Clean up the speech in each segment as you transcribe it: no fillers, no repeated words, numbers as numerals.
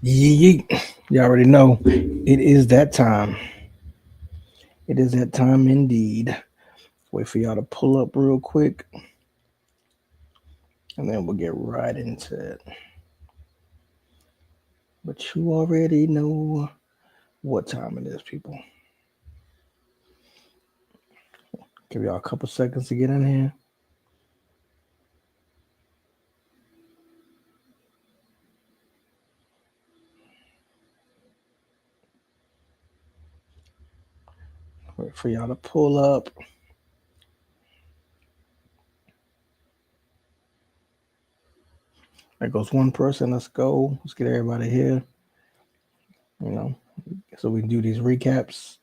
Yee. You already know it is that time. It is that time indeed. Wait for y'all to pull up real quick, and then we'll get right into it. But you already know what time it is, people. Give y'all a couple seconds to get in here. Wait for y'all to pull up. There goes one person. Let's go. Let's get everybody here. You know, so we can do these recaps.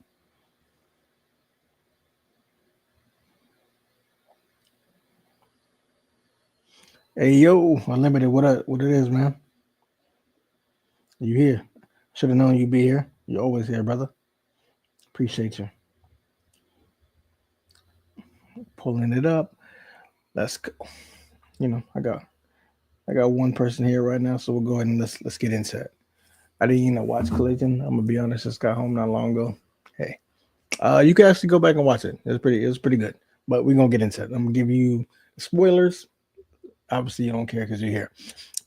Hey yo, Unlimited, what up? What it is, man? You here? Should have known you'd be here. You're always here, brother. Appreciate you pulling it up. Let's go. You know, I got one person here right now, so we'll go ahead and let's get into it. I didn't even watch Collision. I'm gonna be honest, just got home not long ago. Hey, you can actually go back and watch it. It was pretty good. But we're gonna get into it. I'm gonna give you spoilers. Obviously, you don't care because you're here,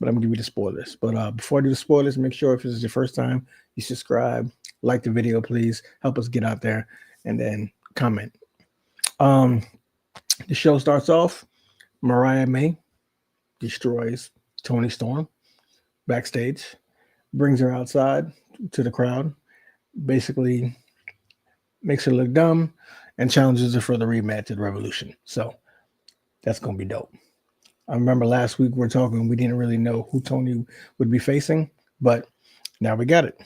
but I'm gonna give you the spoilers. But before I do the spoilers, make sure if this is your first time, you subscribe, like the video, please. Help us get out there, and then comment. Um, the show starts off. Mariah May destroys Toni Storm backstage, brings her outside to the crowd, basically makes her look dumb, and challenges her for the rematch at Revolution. So that's gonna be dope. I remember last week we were talking, we didn't really know who Toni would be facing, but now we got it.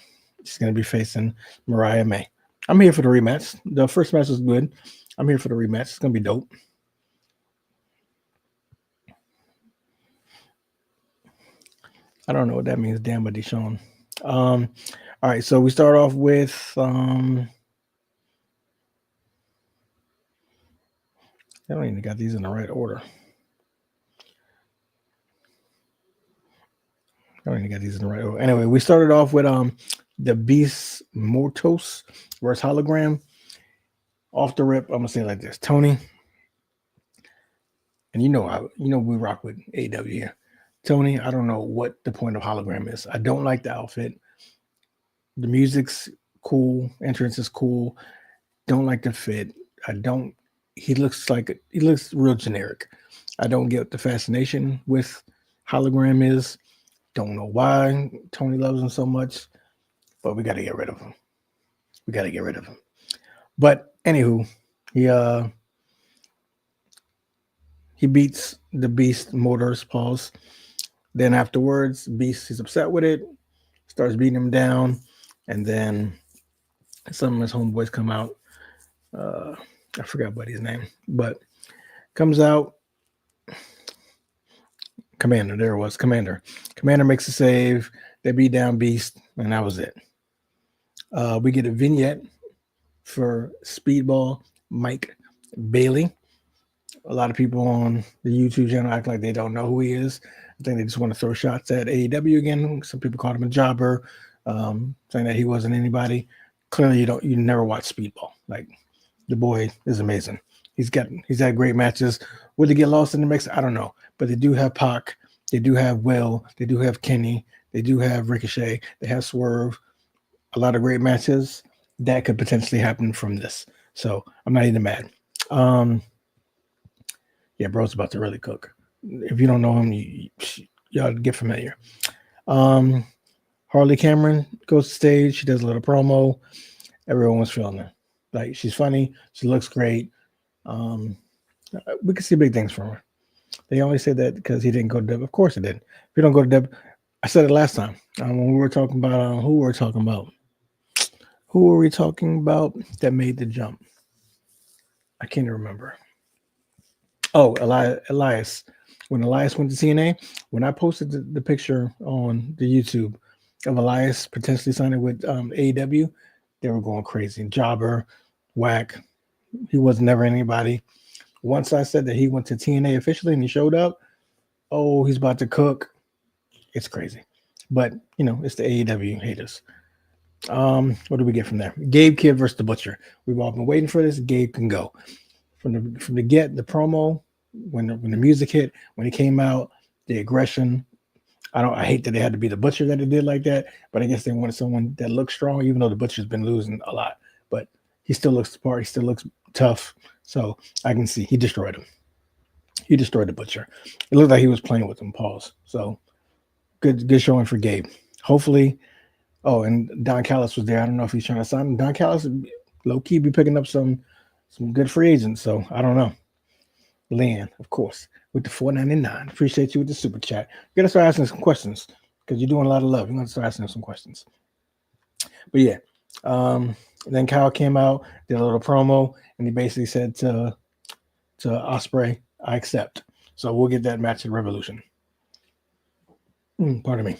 She's gonna be facing Mariah May. I'm here for the rematch. The first match was good. I'm here for the rematch. It's gonna be dope. I don't know what that means, damn, but Deshaun. Um, all right, so we start off with I don't even got these in the right order. I don't even got these in the right order. Anyway, we started off with the Beast Mortos versus Hologram. Off the rip, I'm gonna say it like this: Toni, and we rock with AEW here. Toni, I don't know what the point of Hologram is. I don't like the outfit. The music's cool, entrance is cool. Don't like the fit. I don't. He looks real generic. I don't get the fascination with Hologram is. Don't know why Toni loves him so much, but we got to get rid of him. We got to get rid of him. But anywho, he uh he beats the Beast Motors pause. Then afterwards, Beast is upset with it, starts beating him down, and then some of his homeboys come out. Uh, I forgot what his name, but comes out. Commander, there it was. Commander. Commander makes a save. They beat down Beast, and that was it. We get a vignette for Speedball Mike Bailey. A lot of people on the YouTube channel act like they don't know who he is. I think they just want to throw shots at AEW again. Some people called him a jobber, saying that he wasn't anybody. Clearly, you never watch Speedball. Like the boy is amazing. He's had great matches. Would he get lost in the mix? I don't know. But they do have Pac, they do have Will, they do have Kenny, they do have Ricochet, they have Swerve. A lot of great matches that could potentially happen from this. So I'm not even mad. Um, yeah, bro's about to really cook. If you don't know him, y'all get familiar. Um, Harley Cameron goes to stage. She does a little promo. Everyone was feeling her. Like she's funny. She looks great. Um, we can see big things from her. They only say that because he didn't go to Deb. Of course he did. If you don't go to Deb, I said it last time when we were talking about who we were talking about. Who were we talking about that made the jump? I can't remember. Oh, Elias. When Elias went to TNA, when I posted the picture on the YouTube of Elias potentially signing with AEW, they were going crazy. Jobber, whack. He was never anybody. Once I said that he went to TNA officially and he showed up, oh, he's about to cook. It's crazy. But it's the AEW haters. What do we get from there? Gabe Kidd versus the Butcher. We've all been waiting for this. Gabe can go from the promo when the music hit, when he came out, the aggression. I hate that they had to be the Butcher that it did like that, but I guess they wanted someone that looks strong, even though the Butcher's been losing a lot. But he still looks the part. He still looks tough. So I can see he destroyed him. He destroyed the Butcher. It looked like he was playing with him. Pause. So good showing for Gabe. Hopefully. Oh, and Don Callis was there. I don't know if he's trying to sign him. Don Callis low key be picking up some good free agents. So I don't know. Leanne, of course, with the $4.99. Appreciate you with the super chat. You gotta start asking some questions because you're doing a lot of love. You're gonna start asking some questions. But yeah, then Kyle came out, did a little promo, and he basically said to Ospreay, "I accept." So we'll get that match at Revolution. Pardon me.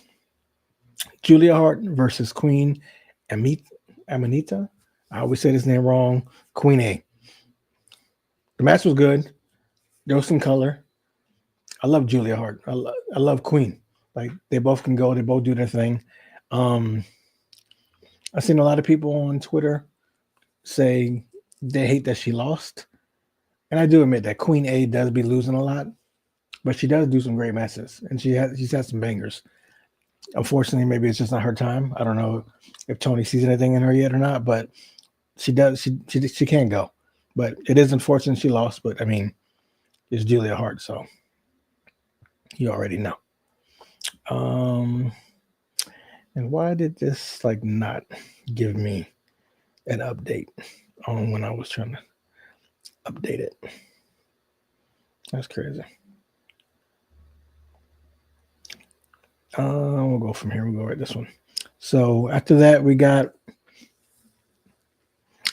Julia Hart versus Queen Amanita. I always say this name wrong. Queen A. The match was good. There was some color. I love Julia Hart. I love Queen. Like they both can go. They both do their thing. I've seen a lot of people on Twitter say they hate that she lost. And I do admit that Queen A does be losing a lot, but she does do some great matches, and she's had some bangers. Unfortunately, maybe it's just not her time. I don't know if Toni sees anything in her yet or not, but she does. She can go, but it is unfortunate she lost. But I mean, it's Julia Hart, so you already know. And why did this not give me an update on when I was trying to update it? That's crazy. We'll go from here. We'll go right this one. So after that, we got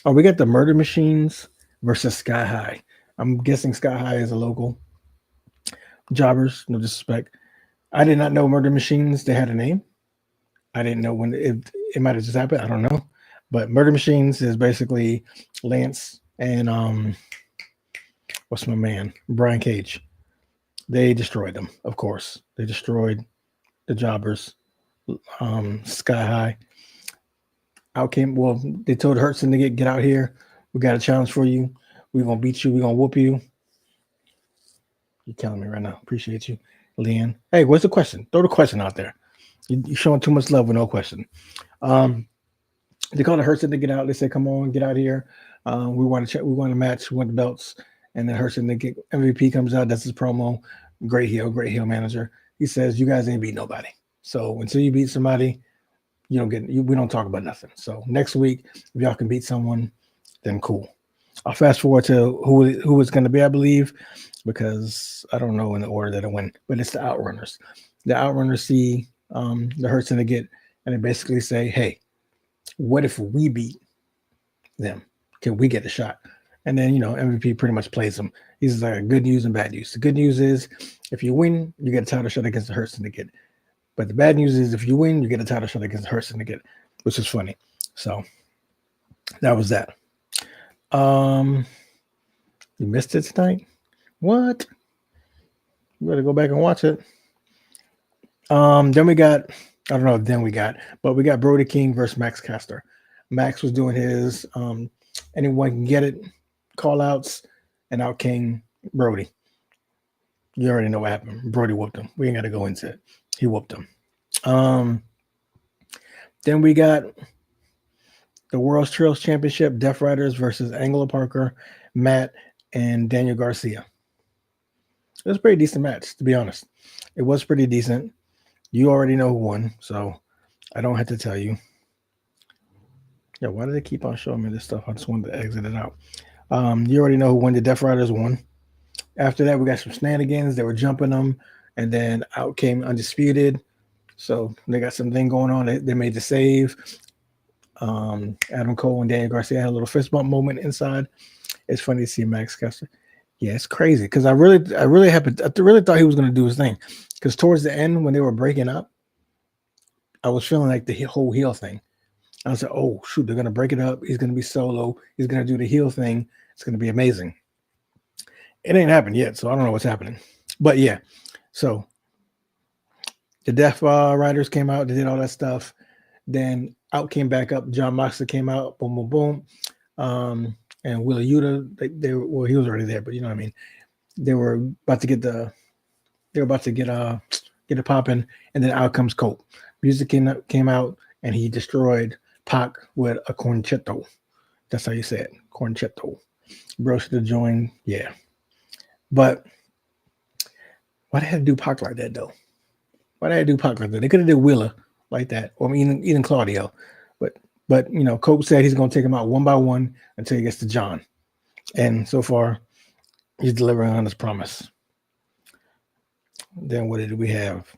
the Murder Machines versus Sky High. I'm guessing Sky High is a local jobbers. No disrespect. I did not know Murder Machines. They had a name. I didn't know when it might have just happened. I don't know. But Murder Machines is basically Lance and what's my man? Brian Cage. They destroyed them, of course. They destroyed the jobbers. Sky High. They told Hurtson to get out here. We got a challenge for you. We're gonna beat you. We're gonna whoop you. You're killing me right now. Appreciate you, Leanne. Hey, what's the question? Throw the question out there. You're showing too much love with no question. They called Hurtson to get out. They said, "Come on, get out here. We want to check. We want a match. We want the belts." And then Hurtson, MVP comes out. That's his promo. Great heel manager. He says, "You guys ain't beat nobody. So until you beat somebody, we don't talk about nothing. So next week, if y'all can beat someone, then cool." I'll fast forward to who it's going to be, I believe, because I don't know in the order that it went, but it's the Outrunners. The Outrunners see the Hurtson to get, and they basically say, "Hey, what if we beat them? Can we get a shot?" And then, MVP pretty much plays them. He's like good news and bad news. The good news is if you win, you get a title shot against the Hurtson to get. But the bad news is if you win, you get a title shot against the Hurtson to get, which is funny. So that was that. You missed it tonight? What? You better go back and watch it. Then we got, I don't know if then we got Brody King versus Max Caster. Max was doing his anyone can get it call outs, and out came Brody. You already know what happened. Brody whooped him. We ain't got to go into it. He whooped him. Then we got the World Trios Championship, Death Riders versus Angelo Parker, Matt, and Daniel Garcia. It was a pretty decent match, to be honest. It was pretty decent. You already know who won, so I don't have to tell you. Yeah, why do they keep on showing me this stuff? I just wanted to exit it out. You already know who won. The Death Riders won. After that, we got some shenanigans. They were jumping them, and then out came Undisputed. So they got something going on. They made the save. Adam Cole and Daniel Garcia had a little fist bump moment inside. It's funny to see Max Caster. Yeah, it's crazy because I really thought he was going to do his thing. Because towards the end, when they were breaking up, I was feeling like the whole heel thing. I was like, oh, shoot, they're going to break it up. He's going to be solo. He's going to do the heel thing. It's going to be amazing. It ain't happened yet, so I don't know what's happening. But yeah, so The Death Riders came out. They did all that stuff. Then out came back up. Jon Moxley came out. Boom, boom, boom. And Willa Yuta, well, he was already there, but you know what I mean. They were about to get it popping, and then out comes Cope. Music came out, and he destroyed Pac with a cornchetto. That's how you say it, cornchetto. Bro should have joined, yeah. But why they had to do Pac like that though? Why they had to do Pac like that? They could have did Willa like that, or even Claudio. But you know, Cope said he's gonna take him out one by one until he gets to John. And so far, he's delivering on his promise. Then what did we have?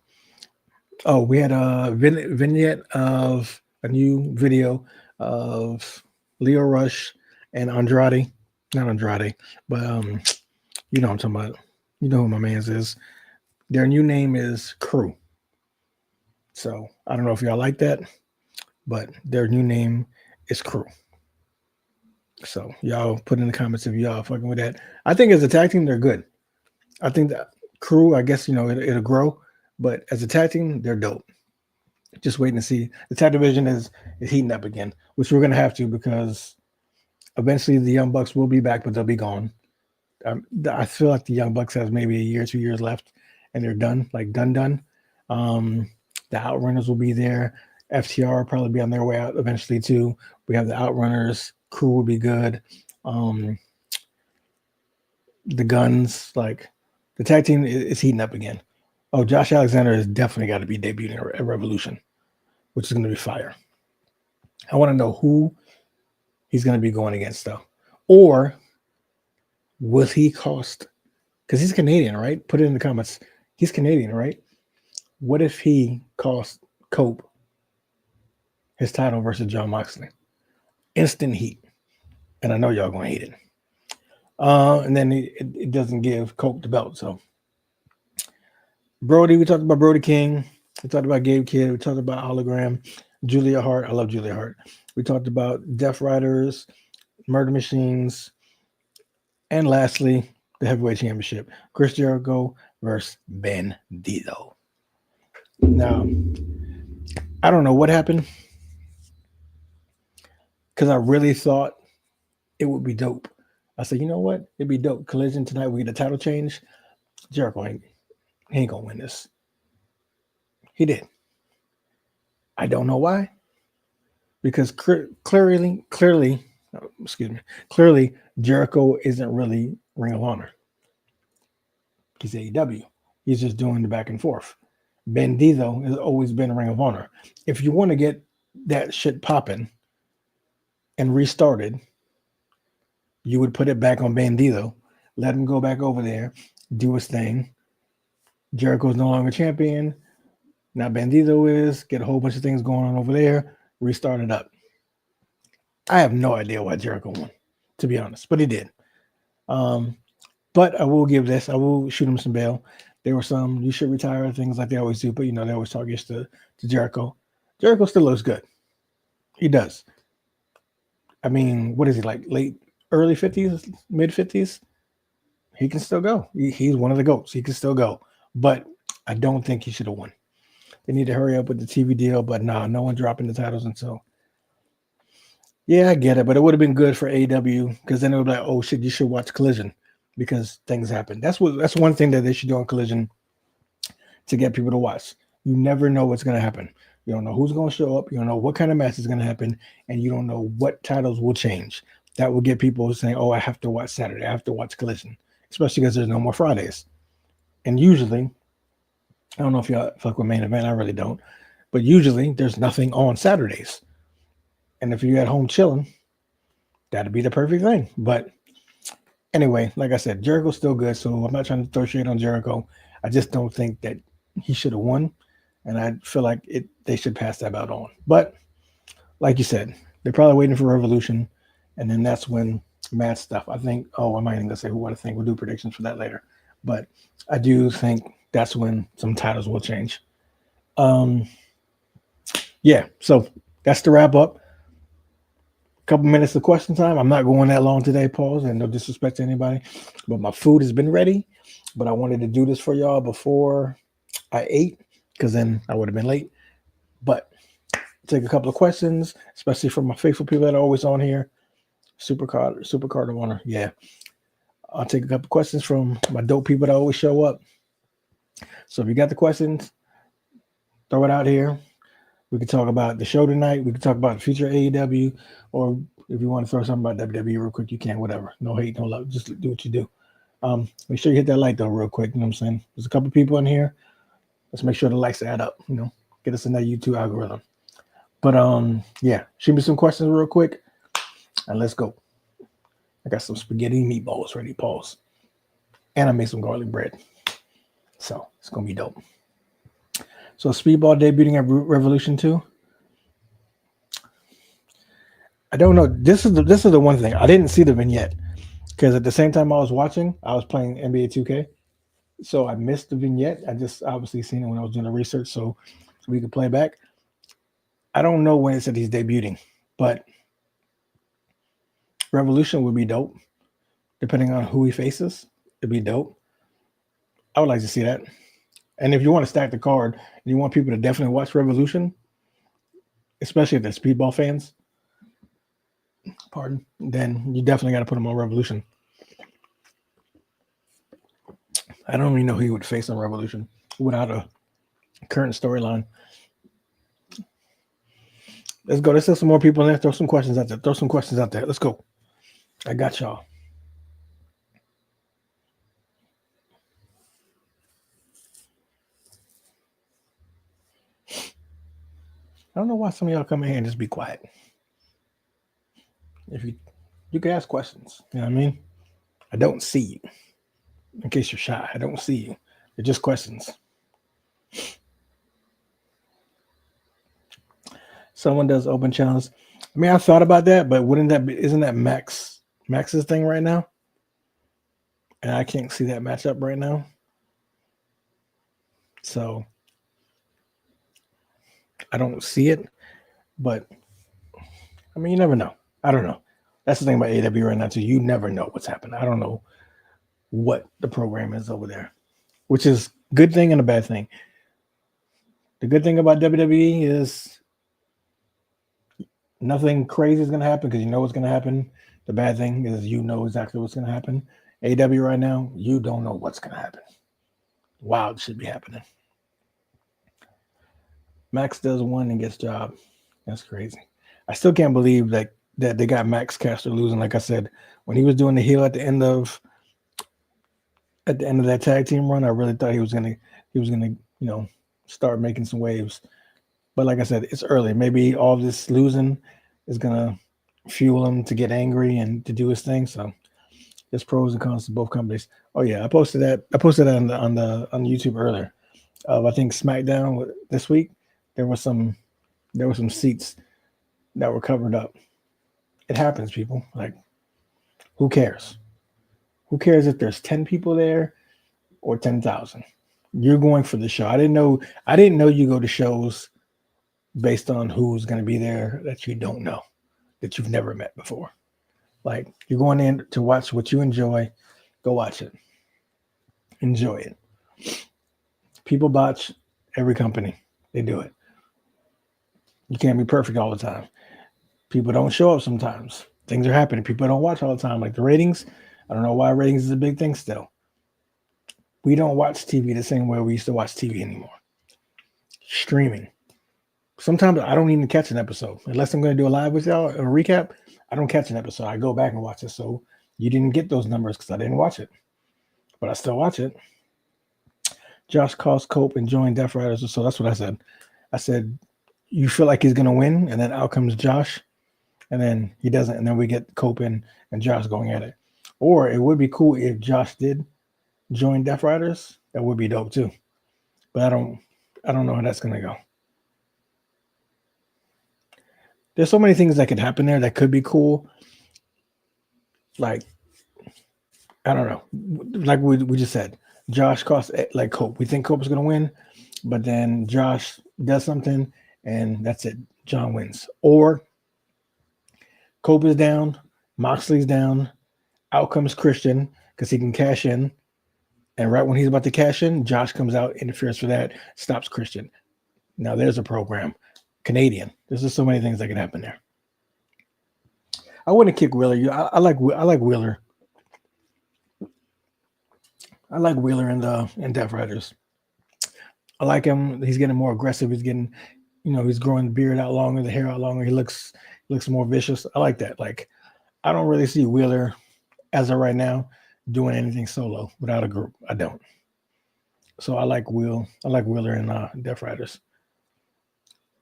Oh, we had a vignette of a new video of Leo Rush and Andrade. Not Andrade, but you know what I'm talking about. You know who my man's is. Their new name is Crew. So I don't know if y'all like that, but their new name is Crew. So y'all put in the comments if y'all fucking with that. I think as a tag team, they're good. I think that Crew, I guess, you know, it'll grow, but as a tag team, they're dope. Just waiting to see. The tag division is heating up again, which we're gonna have to, because eventually the Young Bucks will be back, but they'll be gone. I feel like the Young Bucks has maybe a year, 2 years left, and they're done, like done. The Outrunners will be there. FTR will probably be on their way out eventually too. We have the Outrunners. Crew will be good. The Guns, like the tag team is heating up again. Oh, Josh Alexander has definitely got to be debuting at Revolution, which is going to be fire. I want to know who he's going to be going against, though. Or will he cost? Because he's Canadian, right? Put it in the comments. He's Canadian, right? What if he cost Cope his title versus Jon Moxley? Instant heat. And I know y'all going to hate it. And then it doesn't give Cope the belt. So Brody, we talked about Brody King. We talked about Gabe Kidd. We talked about Hologram. Julia Hart. I love Julia Hart. We talked about Death Riders, Murder Machines, and lastly, the Heavyweight Championship. Chris Jericho versus Bandido. Now, I don't know what happened, because I really thought it would be dope. I said, you know what? It'd be dope. Collision tonight, we get a title change. Jericho ain't going to win this. He did. I don't know why. Because clearly, Jericho isn't really Ring of Honor. He's AEW. He's just doing the back and forth. Bandido has always been Ring of Honor. If you want to get that shit popping and restarted, you would put it back on Bandido, let him go back over there, do his thing. Jericho's no longer champion. Now Bandido is. Get a whole bunch of things going on over there. Restart it up. I have no idea why Jericho won, to be honest, but he did. But I will give this. I will shoot him some bail. There were some, you should retire, things like they always do, but, you know, they always talk to Jericho. Jericho still looks good. He does. I mean, what is he, like early 50s, mid 50s? He can still go. He's one of the GOATs. He can still go. But I don't think he should have won. They need to hurry up with the TV deal, but no one dropping the titles until. Yeah, I get it, but it would have been good for AEW, because then it would be like, oh shit, you should watch Collision, because things happen. That's one thing that they should do on Collision to get people to watch. You never know what's going to happen. You don't know who's going to show up. You don't know what kind of match is going to happen, and you don't know what titles will change. That will get people saying, oh, I have to watch Saturday. I have to watch Collision, especially because there's no more Fridays. And usually, I don't know if y'all fuck with Main Event. I really don't. But usually, there's nothing on Saturdays. And if you're at home chilling, that'd be the perfect thing. But anyway, like I said, Jericho's still good, so I'm not trying to throw shade on Jericho. I just don't think that he should have won, and I feel like they should pass that belt on. But like you said, they're probably waiting for Revolution, and then that's when match stuff. I think. Oh, I'm not even gonna say what I think. We'll do predictions for that later. But I do think that's when some titles will change. Yeah. So that's the wrap up. Couple minutes of question time. I'm not going that long today, pause, and no disrespect to anybody, but my food has been ready. But I wanted to do this for y'all before I ate, because then I would have been late. But take a couple of questions, especially from my faithful people that are always on here. Supercard of Honor. Yeah. I'll take a couple of questions from my dope people that always show up. So if you got the questions, throw it out here. We can talk about the show tonight. We can talk about the future AEW, or if you want to throw something about WWE real quick, you can. Whatever. No hate, no love. Just do what you do. Make sure you hit that like though real quick. You know what I'm saying? There's a couple people in here. Let's make sure the likes add up. Get us in that YouTube algorithm. But yeah, shoot me some questions real quick, and let's go. I got some spaghetti meatballs ready. Pause. And I made some garlic bread. So it's gonna be dope. So Speedball debuting at Revolution 2. I don't know. This is the one thing. I didn't see the vignette because at the same time I was watching, I was playing NBA 2K. So I missed the vignette. I just obviously seen it when I was doing the research so we could play back. I don't know when it said he's debuting, but Revolution would be dope. Depending on who he faces, it'd be dope. I would like to see that. And if you want to stack the card and you want people to definitely watch Revolution, especially if they're Speedball fans, then you definitely got to put them on Revolution. I don't even know who he would face on Revolution without a current storyline. Let's go. Let's have some more people in there. Throw some questions out there. Let's go. I got y'all. I don't know why some of y'all come in here and just be quiet. If you can ask questions, you know what I mean? I don't see you. In case you're shy, I don't see you. They're just questions. Someone does open challenge. I mean, I thought about that, but isn't that Max's thing right now? And I can't see that matchup right now. So I don't see it, but I mean, you never know. I don't know. That's the thing about AEW right now too. You never know what's happening. I don't know what the program is over there, which is a good thing and a bad thing. The good thing about WWE is nothing crazy is going to happen because you know what's going to happen. The bad thing is you know exactly what's going to happen. AEW right now, you don't know what's going to happen. Wild should be happening. Max does one and gets job. That's crazy. I still can't believe that they got Max Caster losing. Like I said, when he was doing the heel at the end of that tag team run, I really thought he was gonna start making some waves. But like I said, it's early. Maybe all this losing is gonna fuel him to get angry and to do his thing. So there's pros and cons to both companies. Oh yeah, I posted that on YouTube earlier. I think SmackDown this week there were some seats that were covered up. It happens, people. Like, who cares? Who cares if there's 10 people there or 10,000? You're going for the show. I didn't know you go to shows based on who's going to be there that you don't know, that you've never met before. Like, you're going in to watch what you enjoy. Go watch it. Enjoy it. People botch every company. They do it. You can't be perfect all the time. People don't show up sometimes. Things are happening. People don't watch all the time. Like the ratings, I don't know why ratings is a big thing still. We don't watch TV the same way we used to watch TV anymore. Streaming. Sometimes I don't even catch an episode. Unless I'm going to do a live with y'all, a recap, I don't catch an episode. I go back and watch it. So you didn't get those numbers because I didn't watch it. But I still watch it. Josh calls Cope and joined Death Riders. So that's what I said. I said, you feel like he's going to win, and then out comes Josh, and then he doesn't, and then we get Cope and Josh going at it. Or it would be cool if Josh did join Death Riders. That would be dope too. But I don't know how that's going to go. There's so many things that could happen there that could be cool. Like, I don't know. Like we just said, Josh costs like Cope. We think Cope is going to win, but then Josh does something, and that's it. John wins. Or Cope is down, Moxley's down, out comes Christian because he can cash in, And right when he's about to cash in, Josh comes out, interferes for that, stops Christian. Now there's a program. Canadian. There's just so many things that can happen there. I wouldn't kick Wheeler. I like Wheeler. I like Wheeler in Death Riders. I like him. He's getting more aggressive. He's getting, he's growing the beard out longer, the hair out longer. He looks more vicious. I like that. Like, I don't really see Wheeler as of right now doing anything solo without a group. I don't. So I like Wheeler in Death Riders.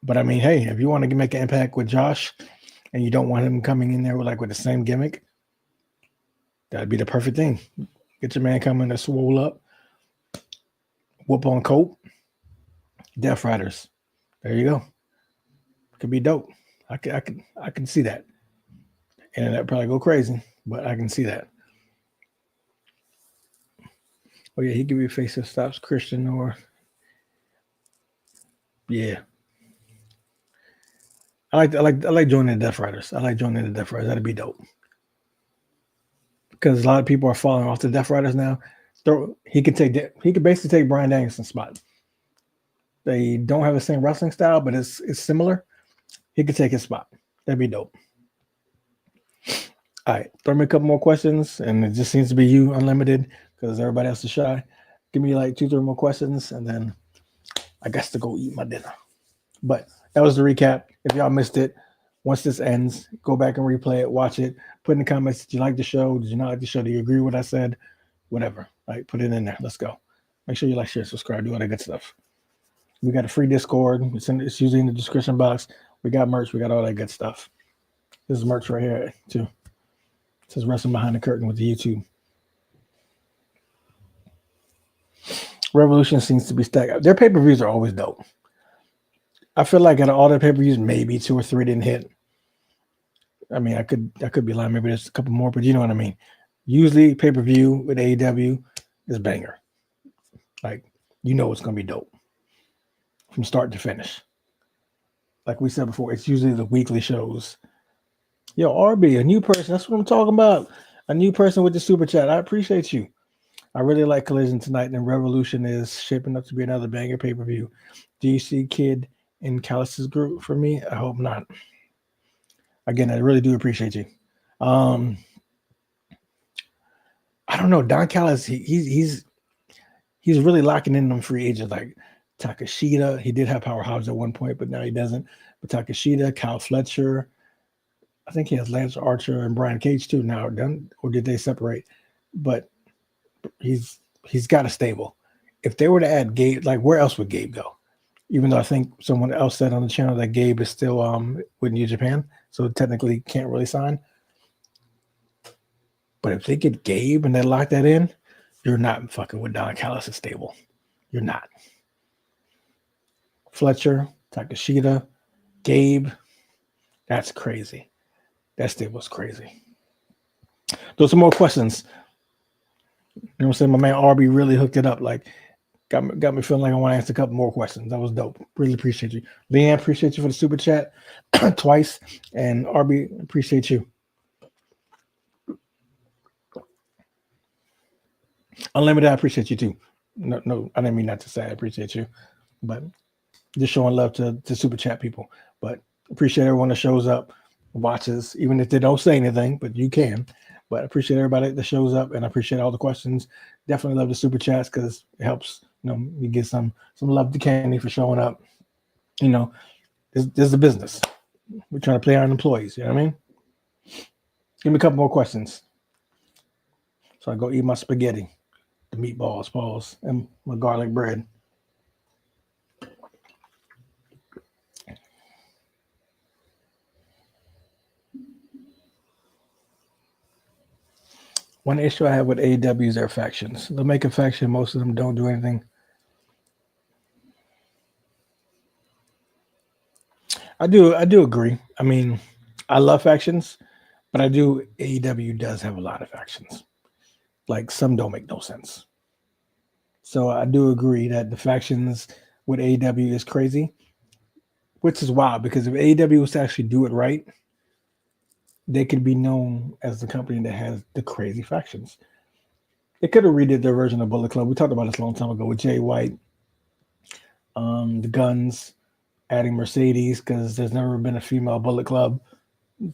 But I mean, hey, if you want to make an impact with Josh and you don't want him coming in there with the same gimmick, that'd be the perfect thing. Get your man coming to swole up, whoop on Cope, Death Riders. There you go. Could be dope. I can see that. And that probably go crazy, but I can see that. Oh yeah, he could be a face that stops Christian or yeah. I like joining the Death Riders. I like joining the Death Riders. That'd be dope. Because a lot of people are falling off the Death Riders now. He could basically take Bryan Danielson's spot. They don't have the same wrestling style, but it's similar. He could take his spot. That'd be dope. All right, throw me a couple more questions, and it just seems to be you, Unlimited, because everybody else is shy. Give me 2-3 more questions, and then I got to go eat my dinner. But that was the recap. If y'all missed it, once this ends, go back and replay it, watch it, put in the comments, did you like the show? Did you not like the show? Do you agree with what I said? Whatever. Right, put it in there. Let's go. Make sure you like, share, subscribe, do all that good stuff. We got a free Discord. It's usually in the description box. We got merch. We got all that good stuff. This is merch right here, too. It says Wrestling Behind the Curtain with the YouTube. Revolution seems to be stacked. Their pay-per-views are always dope. I feel like out of all their pay-per-views, maybe 2 or 3 didn't hit. I mean, I could be lying. Maybe there's a couple more, but you know what I mean. Usually, pay-per-view with AEW is banger. Like, it's going to be dope from start to finish. Like we said before, it's usually the weekly shows. Yo, RB, a new person. That's what I'm talking about. A new person with the super chat. I appreciate you. I really like Collision tonight, and Revolution is shaping up to be another banger pay-per-view. Do you see Kid in Callis' group for me? I hope not. Again, I really do appreciate you. I don't know. Don Callis, he's really locking in them free agents like Takashita. He did have Powerhouse at one point, but now he doesn't. But Takashita, Kyle Fletcher. I think he has Lance Archer and Brian Cage too now. Done, or did they separate? But he's got a stable. If they were to add Gabe, where else would Gabe go? Even though I think someone else said on the channel that Gabe is still with New Japan, so technically can't really sign. But if they get Gabe and they lock that in, you're not fucking with Don Callis' stable. You're not. Fletcher, Takashita, Gabe, that's crazy. That stable's crazy. Those are more questions. You know what I'm saying? My man RB really hooked it up. Got me feeling like I want to ask a couple more questions. That was dope. Really appreciate you. Leanne, appreciate you for the super chat twice. And RB, appreciate you. Unlimited, I appreciate you too. No, I didn't mean not to say I appreciate you. But just showing love to super chat people. But appreciate everyone that shows up, watches, even if they don't say anything, but you can. But I appreciate everybody that shows up, and I appreciate all the questions. Definitely love the super chats because it helps, you get some love to Candy for showing up. This is a business. We're trying to play our employees. You know what I mean? Give me a couple more questions. So I go eat my spaghetti, the meatballs, balls, and my garlic bread. One issue I have with AEW is their factions. They'll make a faction. Most of them don't do anything. I do agree. I mean, I love factions, but AEW does have a lot of factions. Some don't make no sense. So I do agree that the factions with AEW is crazy, which is wild because if AEW was to actually do it right, they could be known as the company that has the crazy factions. They could have redid their version of Bullet Club. We talked about this a long time ago with Jay White, the Guns, adding Mercedes because there's never been a female Bullet Club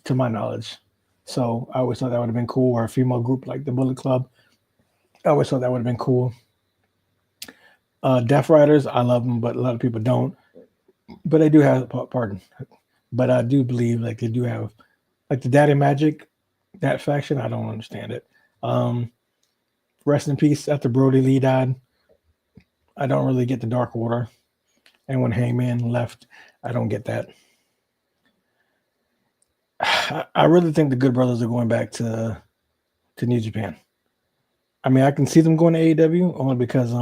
to my knowledge. So I always thought that would have been cool, or a female group like the Bullet Club. I always thought that would have been cool. Death Riders, I love them, but a lot of people don't. But they do have, pardon, but I do believe like they do have, like the Daddy Magic, that faction. I don't understand it. Rest in peace after Brody Lee died. I don't really get the Dark Order. And when Hangman left, I don't get that. I really think the Good Brothers are going back to New Japan. I mean, I can see them going to AEW only because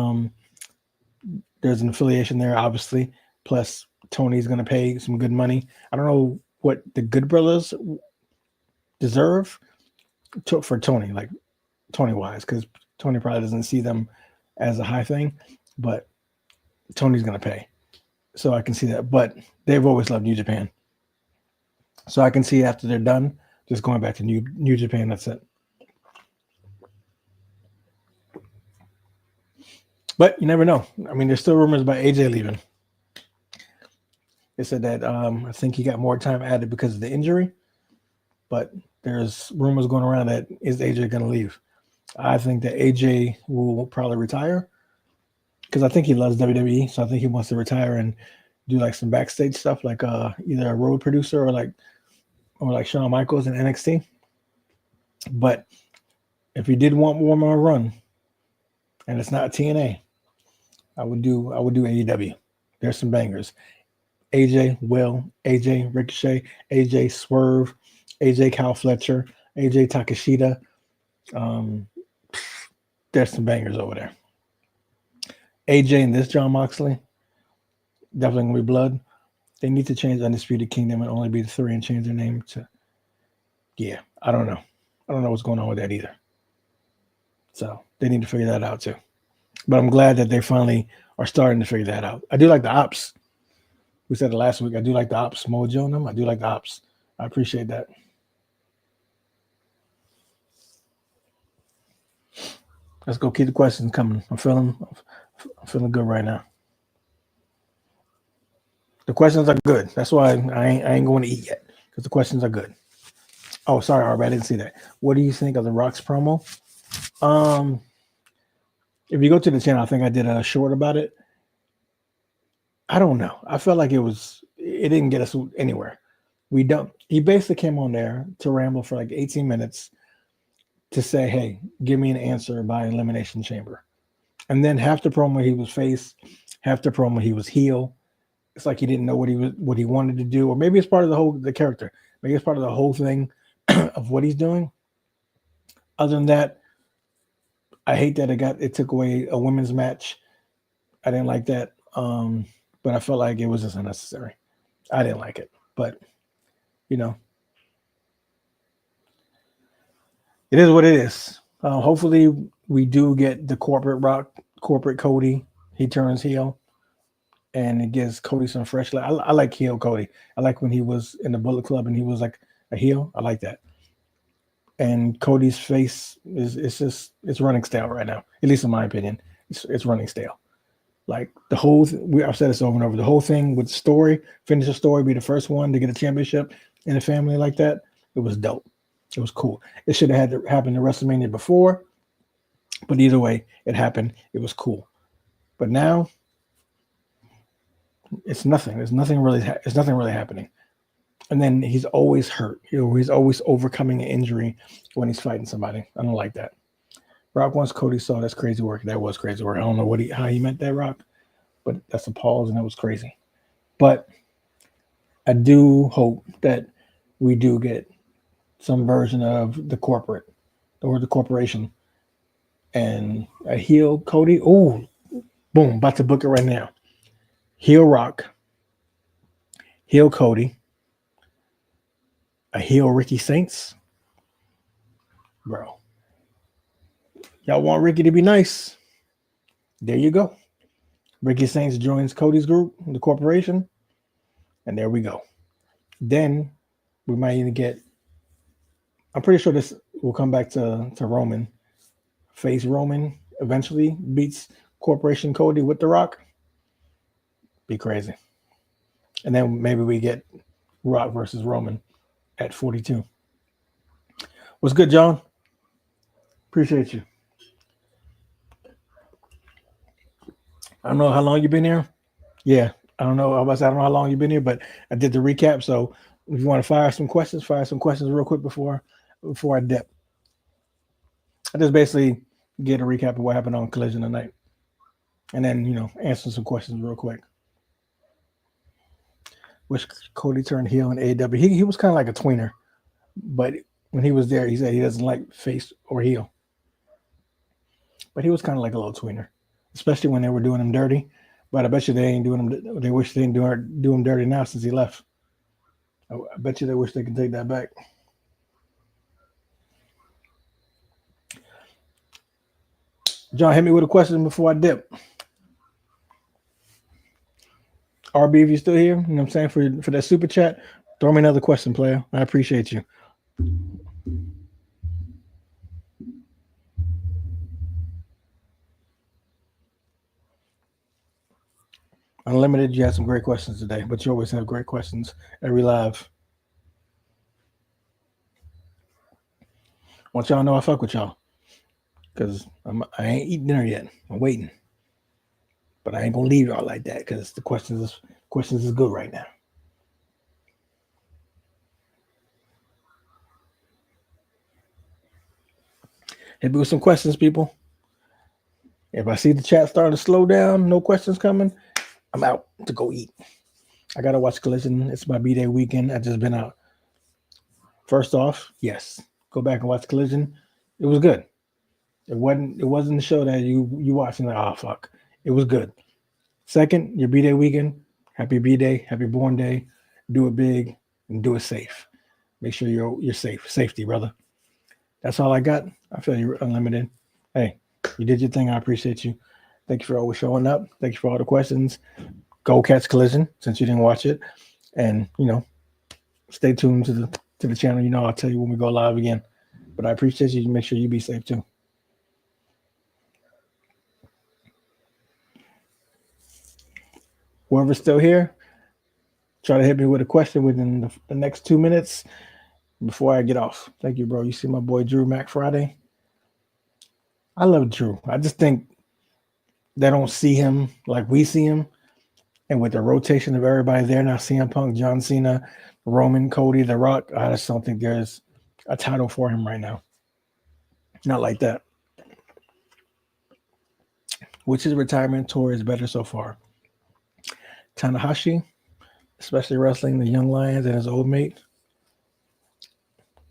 there's an affiliation there, obviously. Plus, Tony's going to pay some good money. I don't know what the Good Brothers deserve for Tony, like Tony-wise, because Tony probably doesn't see them as a high thing, but Tony's going to pay. So I can see that. But they've always loved New Japan. So I can see after they're done, just going back to New Japan. That's it. But you never know. I mean, there's still rumors about AJ leaving. They said that I think he got more time added because of the injury. But there's rumors going around that is AJ going to leave. I think that AJ will probably retire because I think he loves WWE. So I think he wants to retire and do like some backstage stuff, like either a road producer or like Shawn Michaels in NXT. But if he did want one more run, and it's not TNA, I would do AEW. There's some bangers. AJ Will, AJ Ricochet, AJ Swerve, AJ Kyle Fletcher, AJ Takashita. There's some bangers over there. AJ and this Jon Moxley, definitely gonna be blood. They need to change Undisputed Kingdom and only be the 3 and change their name to. Yeah, I don't know. I don't know what's going on with that either. So they need to figure that out too. But I'm glad that they finally are starting to figure that out. I do like the ops. We said it last week. I do like the ops. Mojo and them. I do like the ops. I appreciate that. Let's go keep the questions coming. I'm feeling good right now. The questions are good. That's why I ain't going to eat yet, because the questions are good. Oh, sorry, Arby, I didn't see that. What do you think of the Rock's promo? If you go to the channel, I think I did a short about it. I don't know. I felt like it didn't get us anywhere. He basically came on there to ramble for like 18 minutes to say, hey, give me an answer by Elimination Chamber. And then half the promo he was face, half the promo he was heel. It's like he didn't know what he wanted to do, or maybe it's part of the character. Maybe it's part of the whole thing of what he's doing. Other than that, I hate that it took away a women's match. I didn't like that. But I felt like it was just unnecessary. I didn't like it, but it is what it is. Hopefully we do get the corporate Cody. He turns heel, and it gives Cody some fresh light. I like heel Cody. I like when he was in the Bullet Club and he was like a heel. I like that. And Cody's face it's running stale right now. At least in my opinion, it's running stale. Like the whole, I've said this over and over. The whole thing with finish the story, be the first one to get a championship in a family like that. It was dope. It was cool. It should have had to happen to WrestleMania before, but either way, it happened. It was cool. But now, it's nothing. There's nothing really. It's nothing really happening. And then he's always hurt. He's always overcoming an injury when he's fighting somebody. I don't like that. Rock wants Cody saw. That's crazy work. That was crazy work. I don't know how he meant that, Rock, but that's a pause, and that was crazy. But I do hope that we do get some version of the corporate or the corporation and a heel Cody. Oh, boom! About to book it right now. Heel Rock, heel Cody, a heel Ricky Saints, bro. Y'all want Ricky to be nice? There you go. Ricky Saints joins Cody's group, the corporation, and there we go. Then we might even get. I'm pretty sure this will come back to Roman face Roman eventually, beats Corporation Cody with The Rock. Be crazy. And then maybe we get Rock versus Roman at 42. What's good, John? Appreciate you. I don't know how long you've been here. Yeah, I don't know. I don't know how long you've been here, but I did the recap. So if you want to fire some questions real quick before I dip. I just basically get a recap of what happened on Collision tonight, and then answer some questions real quick. Wish Cody turned heel in AEW. He was kind of like a tweener, but when he was there, he said he doesn't like face or heel. But he was kind of like a little tweener, especially when they were doing him dirty. But I bet you they ain't doing him. They wish they didn't do him dirty now since he left. I bet you they wish they could take that back. John, hit me with a question before I dip. RB, if you're still here, you know what I'm saying, for that super chat, throw me another question, player. I appreciate you. Unlimited, you had some great questions today, but you always have great questions every live. I want y'all to know I fuck with y'all, because I ain't eating dinner yet. I'm waiting. But I ain't going to leave y'all like that, because the questions is good right now. Hit me with some questions, people. If I see the chat starting to slow down, no questions coming, I'm out to go eat. I got to watch Collision. It's my B-Day weekend. I just been out. First off, yes, go back and watch Collision. It was good. It wasn't the show that you watching like, oh, fuck. It was good. Second, your B-Day weekend. Happy B-Day. Happy Born Day. Do it big and do it safe. Make sure you're safe. Safety, brother. That's all I got. I feel you're unlimited. Hey, you did your thing. I appreciate you. Thank you for always showing up. Thank you for all the questions. Go catch Collision since you didn't watch it. And, stay tuned to the channel. I'll tell you when we go live again. But I appreciate you. Make sure you be safe too. Whoever's still here, try to hit me with a question within the next 2 minutes before I get off. Thank you, bro. You see my boy Drew Mac Friday? I love Drew. I just think they don't see him like we see him. And with the rotation of everybody there now, CM Punk, John Cena, Roman, Cody, The Rock, I just don't think there's a title for him right now. Not like that. Which his retirement tour is better so far? Tanahashi, especially wrestling the Young Lions and his old mate.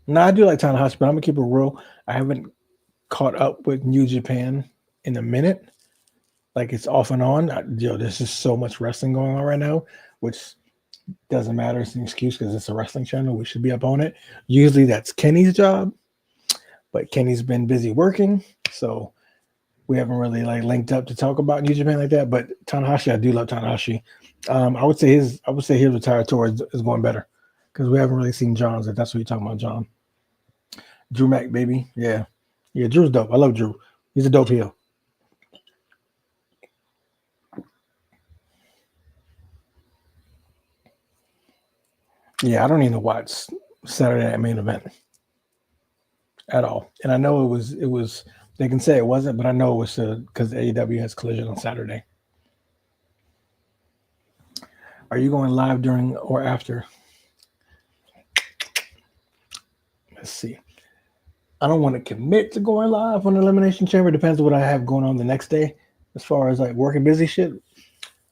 No, I do like Tanahashi, but I'm going to keep it real. I haven't caught up with New Japan in a minute. Like, it's off and on. There's just so much wrestling going on right now, which doesn't matter. It's an excuse because it's a wrestling channel. We should be up on it. Usually that's Kenny's job, but Kenny's been busy working, so we haven't really linked up to talk about New Japan like that. But Tanahashi, I do love Tanahashi. I would say his retired tour is going better because we haven't really seen John's. If that's what you're talking about, John. Drew Mac, baby. Yeah. Drew's dope. I love Drew. He's a dope heel. Yeah, I don't even watch Saturday Night Main Event at all. And I know it was. They can say it wasn't, but I know it was because AEW has Collision on Saturday. Are you going live during or after? Let's see. I don't want to commit to going live on Elimination Chamber. Depends on what I have going on the next day as far as working busy shit.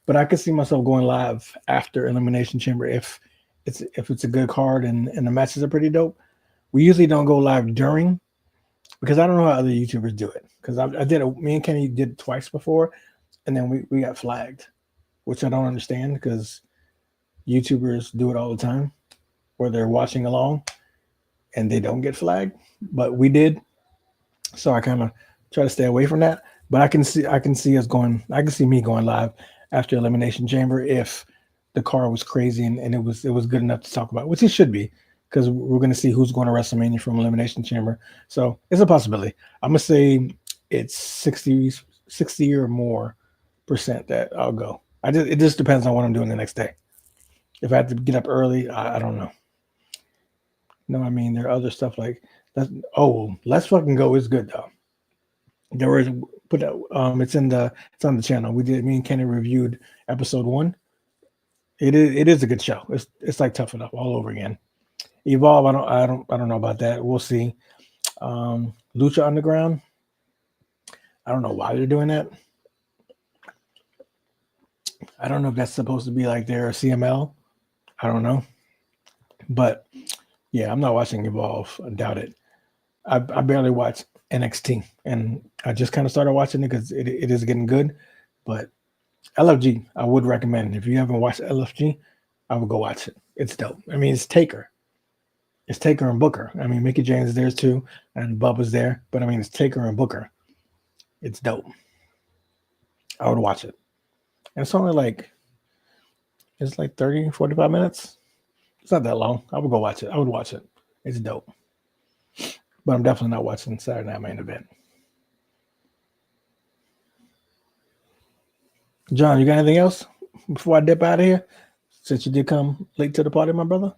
But I could see myself going live after Elimination Chamber if it's a good card and the matches are pretty dope. We usually don't go live during because I don't know how other YouTubers do it. Because me and Kenny did it twice before, and then we got flagged, which I don't understand because YouTubers do it all the time where they're watching along and they don't get flagged. But we did. So I kind of try to stay away from that. But I can see me going live after Elimination Chamber if the card was crazy and it was good enough to talk about, which it should be, because we're going to see who's going to WrestleMania from Elimination Chamber. So it's a possibility. I'm going to say it's 60 or more percent that I'll go. It just depends on what I'm doing the next day. If I have to get up early, I don't know. No, I mean there are other stuff like that. Oh, Let's Fucking Go is good though. There was put out, it's on the channel. Me and Kenny reviewed episode 1. It is a good show. It's like Tough Enough all over again. Evolve, I don't know about that. We'll see. Lucha Underground. I don't know why they're doing that. I don't know if that's supposed to be like their CML. I don't know. But yeah, I'm not watching Evolve. I doubt it. I barely watch NXT, and I just kind of started watching it because it is getting good. But LFG, I would recommend. If you haven't watched LFG, I would go watch it. It's dope. I mean, it's Taker. It's Taker and Booker. I mean, Mickey James is there too, and Bubba's there. But I mean, it's Taker and Booker. It's dope. I would watch it. And it's only like 30, 45 minutes. It's not that long. I would go watch it. I would watch it. It's dope. But I'm definitely not watching Saturday Night Main Event. John, you got anything else before I dip out of here? Since you did come late to the party, my brother.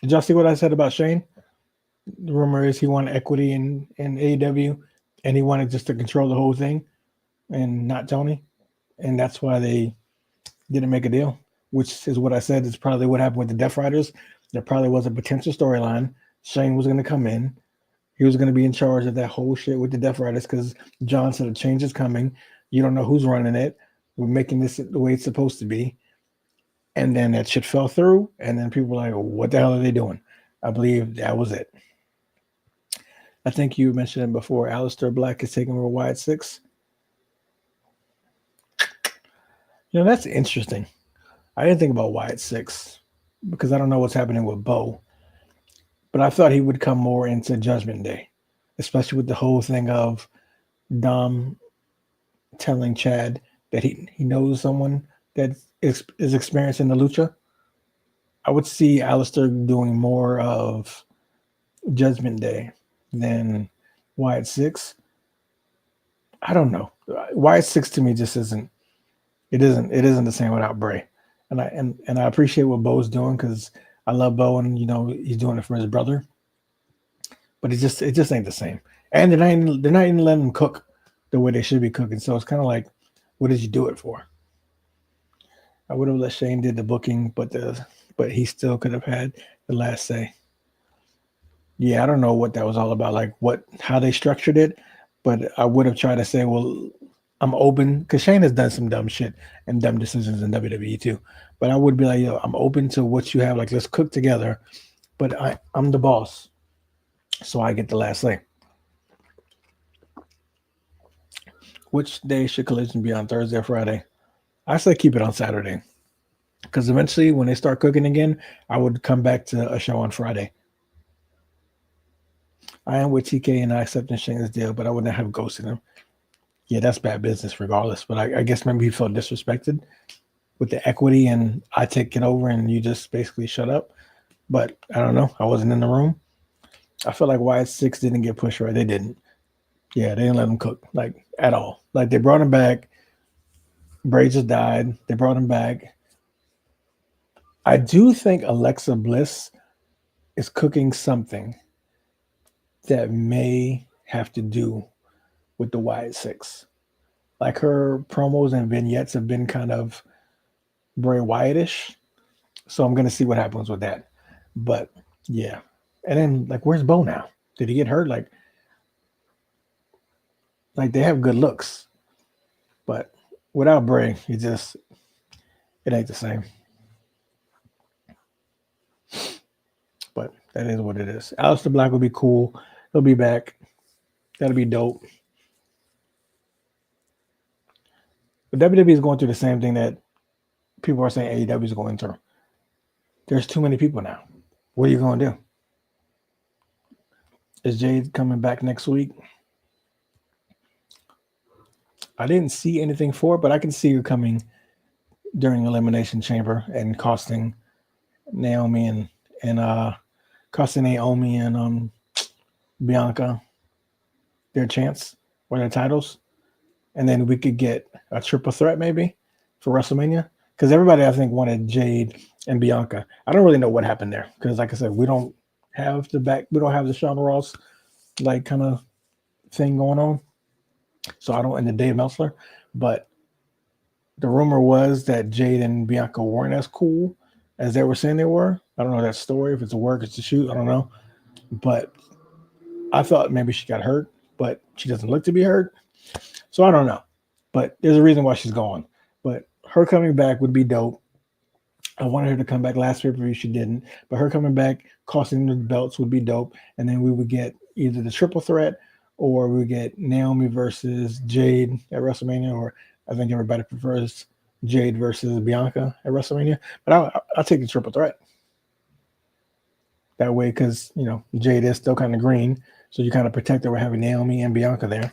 Did y'all see what I said about Shane? The rumor is he wanted equity in AEW, and he wanted just to control the whole thing and not Toni. And that's why they didn't make a deal, which is what I said is probably what happened with the Death Riders. There probably was a potential storyline. Shane was going to come in. He was going to be in charge of that whole shit with the Death Riders because John said a change is coming. You don't know who's running it. We're making this the way it's supposed to be. And then that shit fell through. And then people were like, what the hell are they doing? I believe that was it. I think you mentioned it before. Aleister Black is taking over Wyatt 6. You know, that's interesting. I didn't think about Wyatt 6 because I don't know what's happening with Bo. But I thought he would come more into Judgment Day, especially with the whole thing of Dom telling Chad that he knows someone that is experiencing the lucha. I would see Aleister doing more of Judgment Day than Wyatt 6. I don't know. Wyatt 6 to me just isn't. It isn't the same without Bray. And I appreciate what Bo's doing because I love Bo and he's doing it for his brother. But it just ain't the same. And they're not even letting him cook the way they should be cooking. So it's kind of like, what did you do it for? I would have let Shane did the booking, but he still could have had the last say. Yeah, I don't know what that was all about, like how they structured it, but I would have tried to say, well, I'm open because Shane has done some dumb shit and dumb decisions in WWE too. But I would be like, I'm open to what you have. Like, let's cook together. But I'm the boss, so I get the last say. Which day should Collision be on, Thursday or Friday? I say keep it on Saturday. Because eventually, when they start cooking again, I would come back to a show on Friday. I am with TK and I accepting Shane's deal, but I wouldn't have ghosted him. Yeah, that's bad business regardless. But I guess maybe he felt disrespected with the equity and I take it over and you just basically shut up. But I don't know. I wasn't in the room. I feel like Wyatt 6 didn't get pushed right. They didn't. Yeah, they didn't let him cook, like, at all. Like, they brought him back. Bray just died. They brought him back. I do think Alexa Bliss is cooking something that may have to do with the Wyatt 6. Like, her promos and vignettes have been kind of Bray Wyatt-ish. So I'm going to see what happens with that. But, yeah. And then, like, where's Bo now? Did he get hurt? Like they have good looks. But without Bray, it ain't the same. But that is what it is. Aleister Black will be cool. He'll be back. That'll be dope. But WWE is going through the same thing that people are saying AEW is going through. There's too many people now. What are you going to do? Is Jade coming back next week? I didn't see anything for it, but I can see her coming during Elimination Chamber and costing Naomi and costing Naomi and Bianca their chance or their titles, and then we could get a triple threat maybe for WrestleMania. Because everybody I think wanted Jade and Bianca. I don't really know what happened there because, like I said, we don't have the Shawn Ross like kind of thing going on. So I don't in the Dave Meltzer, but the rumor was that Jade and Bianca weren't as cool as they were saying they were. I don't know that story, if it's a work, it's a shoot, I don't know. But I thought maybe she got hurt, but she doesn't look to be hurt. So I don't know. But there's a reason why she's gone. But her coming back would be dope. I wanted her to come back last pay-per-view. She didn't. But her coming back, costing the belts would be dope. And then we would get either the triple threat or we would get Naomi versus Jade at WrestleMania, or I think everybody prefers Jade versus Bianca at WrestleMania. But I'll take the triple threat. That way, because, Jade is still kind of green. So you kind of protect her with having Naomi and Bianca there.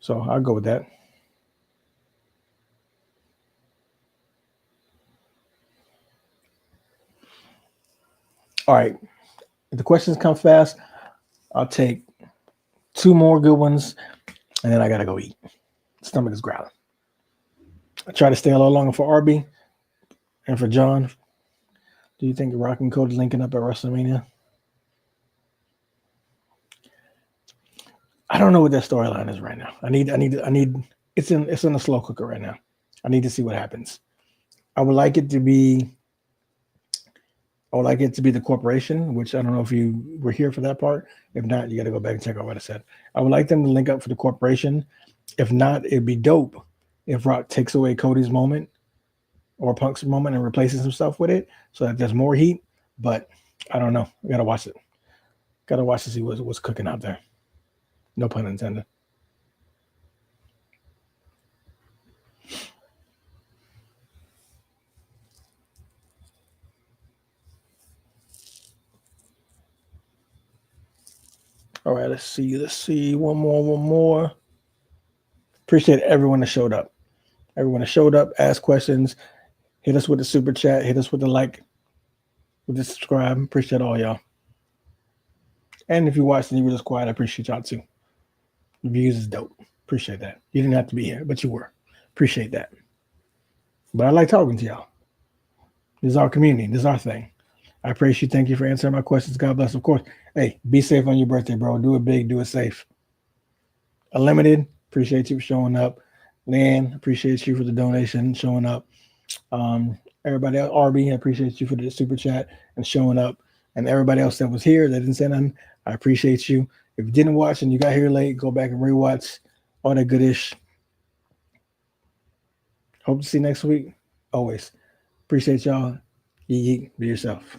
So I'll go with that. All right. If the questions come fast, I'll take 2 more good ones, and then I got to go eat. Stomach is growling. I try to stay a little longer for RB and for John. Do you think Rock and Cody linking up at WrestleMania? I don't know what their storyline is right now. I need. It's in a slow cooker right now. I need to see what happens. I would like it to be the corporation, which I don't know if you were here for that part. If not, you got to go back and check out what I said. I would like them to link up for the corporation. If not, it'd be dope if Rock takes away Cody's moment or Punk's moment and replaces himself with it so that there's more heat. But I don't know. I got to watch it. Got to watch to see what's cooking out there. No pun intended. All right, let's see. One more. Appreciate everyone that showed up. Everyone that showed up, asked questions, hit us with the super chat, hit us with the like, with the subscribe. Appreciate all y'all. And if you watched and you were just quiet, I appreciate y'all too. The views is dope. Appreciate that. You didn't have to be here, but you were. Appreciate that. But I like talking to y'all. This is our community. This is our thing. I appreciate you. Thank you for answering my questions. God bless. Of course. Hey, be safe on your birthday, bro. Do it big. Do it safe. Unlimited. Appreciate you for showing up. Lan, appreciate you for the donation, showing up. Everybody else, RB, I appreciate you for the super chat and showing up. And everybody else that was here that didn't say nothing, I appreciate you. If you didn't watch and you got here late, go back and rewatch all that goodish. Hope to see you next week. Always. Appreciate y'all. Be yourself.